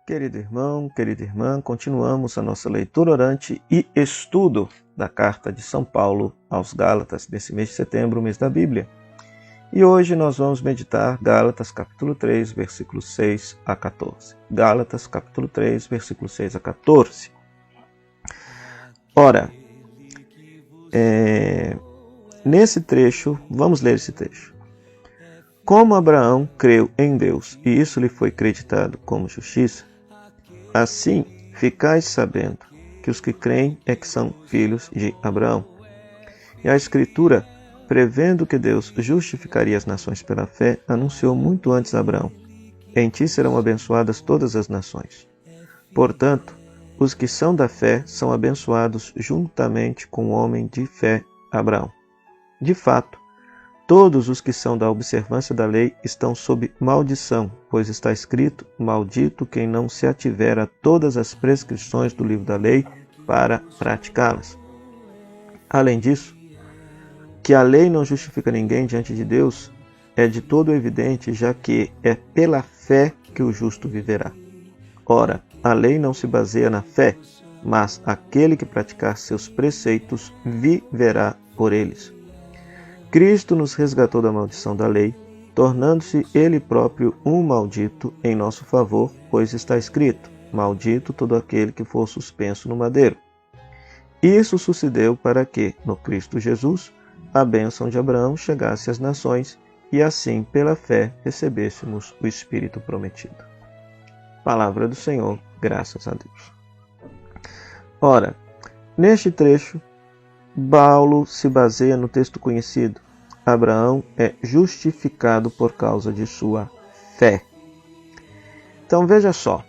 Querido irmão, querida irmã, continuamos a nossa leitura orante e estudo da carta de São Paulo aos Gálatas, desse mês de setembro, mês da Bíblia. E hoje nós vamos meditar Gálatas capítulo 3, versículos 6 a 14. Gálatas capítulo 3, versículos 6 a 14. Ora, nesse trecho, vamos ler esse trecho. Como Abraão creu em Deus e isso lhe foi creditado como justiça, assim ficais sabendo que os que creem é que são filhos de Abraão. E a Escritura, prevendo que Deus justificaria as nações pela fé, anunciou muito antes a Abraão: em ti serão abençoadas todas as nações. Portanto, os que são da fé são abençoados juntamente com o homem de fé, Abraão. De fato, todos os que são da observância da lei estão sob maldição, pois está escrito: maldito quem não se ativer a todas as prescrições do livro da lei para praticá-las. Além disso, que a lei não justifica ninguém diante de Deus é de todo evidente, já que é pela fé que o justo viverá. Ora, a lei não se baseia na fé, mas aquele que praticar seus preceitos viverá por eles. Cristo nos resgatou da maldição da lei, tornando-se Ele próprio um maldito em nosso favor, pois está escrito: maldito todo aquele que for suspenso no madeiro. Isso sucedeu para que, no Cristo Jesus, a bênção de Abraão chegasse às nações e assim, pela fé, recebêssemos o Espírito prometido. Palavra do Senhor, graças a Deus. Ora, neste trecho, Paulo se baseia no texto conhecido: Abraão é justificado por causa de sua fé. Então veja só,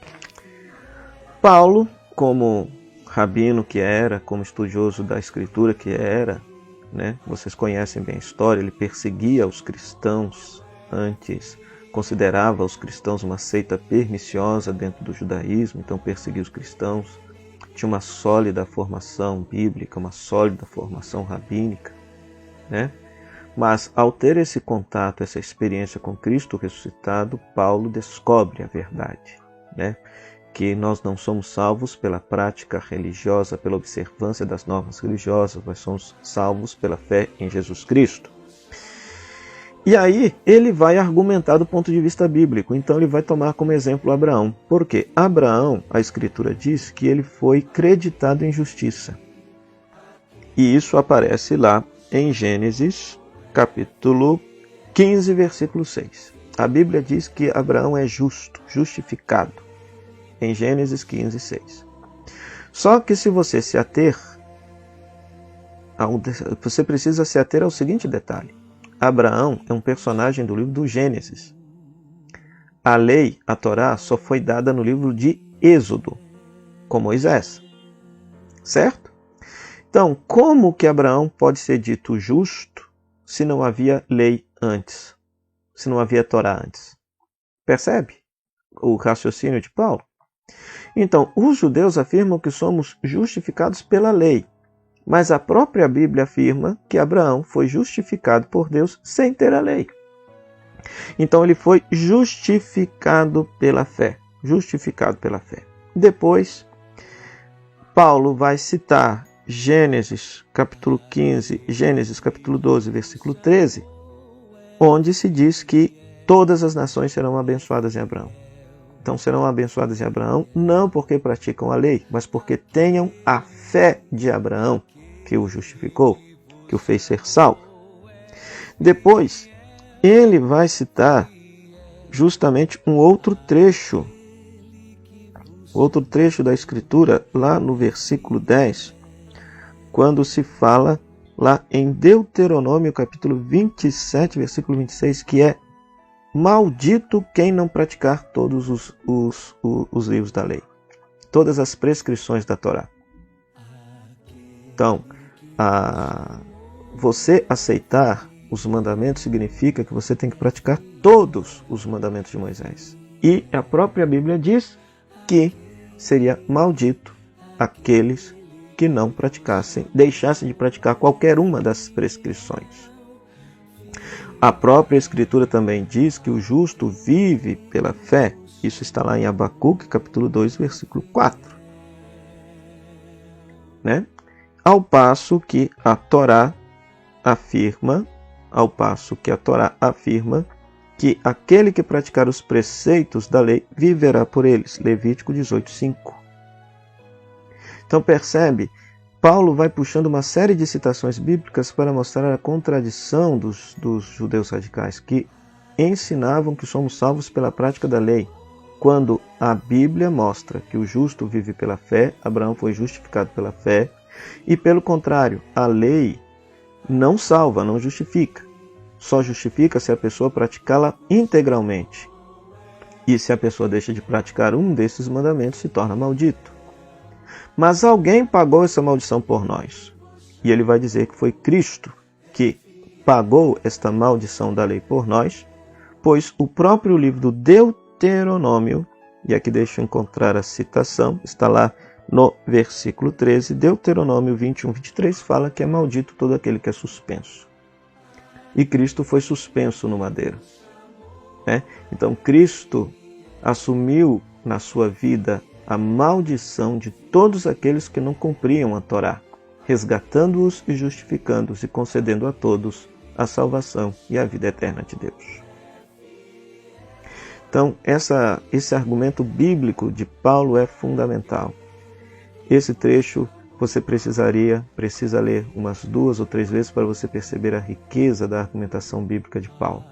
Paulo, como rabino que era, como estudioso da Escritura que era, vocês conhecem bem a história, ele perseguia os cristãos antes, considerava os cristãos uma seita perniciosa dentro do judaísmo, então perseguia os cristãos. Tinha uma sólida formação bíblica, uma sólida formação rabínica, Mas ao ter esse contato, essa experiência com Cristo ressuscitado, Paulo descobre a verdade, que nós não somos salvos pela prática religiosa, pela observância das normas religiosas, nós somos salvos pela fé em Jesus Cristo. E aí ele vai argumentar do ponto de vista bíblico, então ele vai tomar como exemplo Abraão. Porque Abraão, a Escritura diz que ele foi creditado em justiça. E isso aparece lá em Gênesis, capítulo 15, versículo 6. A Bíblia diz que Abraão é justo, justificado, em Gênesis 15, 6. Só que se você se ater, você precisa se ater ao seguinte detalhe: Abraão é um personagem do livro do Gênesis. A lei, a Torá, só foi dada no livro de Êxodo, com Moisés. Certo? Então, como que Abraão pode ser dito justo se não havia lei antes? Se não havia Torá antes? Percebe o raciocínio de Paulo? Então, os judeus afirmam que somos justificados pela lei. Mas a própria Bíblia afirma que Abraão foi justificado por Deus sem ter a lei. Então ele foi justificado pela fé. Justificado pela fé. Depois, Paulo vai citar Gênesis capítulo 15, Gênesis capítulo 12, versículo 13, onde se diz que todas as nações serão abençoadas em Abraão. Então serão abençoadas em Abraão não porque praticam a lei, mas porque tenham a fé de Abraão, que o justificou, que o fez ser salvo. Depois, ele vai citar justamente um outro trecho da Escritura, lá no versículo 10, quando se fala lá em Deuteronômio, capítulo 27, versículo 26, que é: maldito quem não praticar todos os livros da lei, todas as prescrições da Torá. Então, você aceitar os mandamentos significa que você tem que praticar todos os mandamentos de Moisés. E a própria Bíblia diz que seria maldito aqueles que não praticassem, deixassem de praticar qualquer uma das prescrições. A própria Escritura também diz que o justo vive pela fé. Isso está lá em Abacuque, capítulo 2, versículo 4. Né? Ao passo que a Torá afirma que aquele que praticar os preceitos da lei viverá por eles. Levítico 18:5. Então percebe, Paulo vai puxando uma série de citações bíblicas para mostrar a contradição dos judeus radicais, que ensinavam que somos salvos pela prática da lei, quando a Bíblia mostra que o justo vive pela fé. Abraão foi justificado pela fé, e pelo contrário, a lei não salva, não justifica. Só justifica se a pessoa praticá-la integralmente. E se a pessoa deixa de praticar um desses mandamentos, se torna maldito. Mas alguém pagou essa maldição por nós. E ele vai dizer que foi Cristo que pagou esta maldição da lei por nós, pois o próprio livro do Deuteronômio, e aqui deixa eu encontrar a citação, está lá no versículo 13, Deuteronômio 21:23, fala que é maldito todo aquele que é suspenso. E Cristo foi suspenso no madeiro. Então Cristo assumiu na sua vida a maldição de todos aqueles que não cumpriam a Torá, resgatando-os e justificando-os e concedendo a todos a salvação e a vida eterna de Deus. Então, esse argumento bíblico de Paulo é fundamental. Esse trecho você precisa ler umas 2 ou 3 vezes para você perceber a riqueza da argumentação bíblica de Paulo.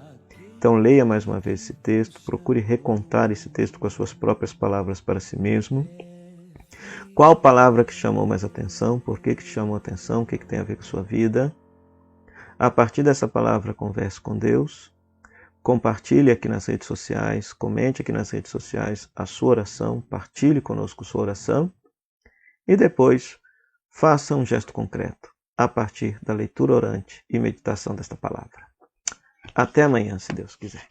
Então leia mais uma vez esse texto, procure recontar esse texto com as suas próprias palavras para si mesmo. Qual palavra que chamou mais atenção? Por que te chamou atenção? O que tem a ver com a sua vida? A partir dessa palavra, converse com Deus. Compartilhe aqui nas redes sociais, comente aqui nas redes sociais a sua oração, partilhe conosco sua oração. E depois, faça um gesto concreto a partir da leitura orante e meditação desta palavra. Até amanhã, se Deus quiser.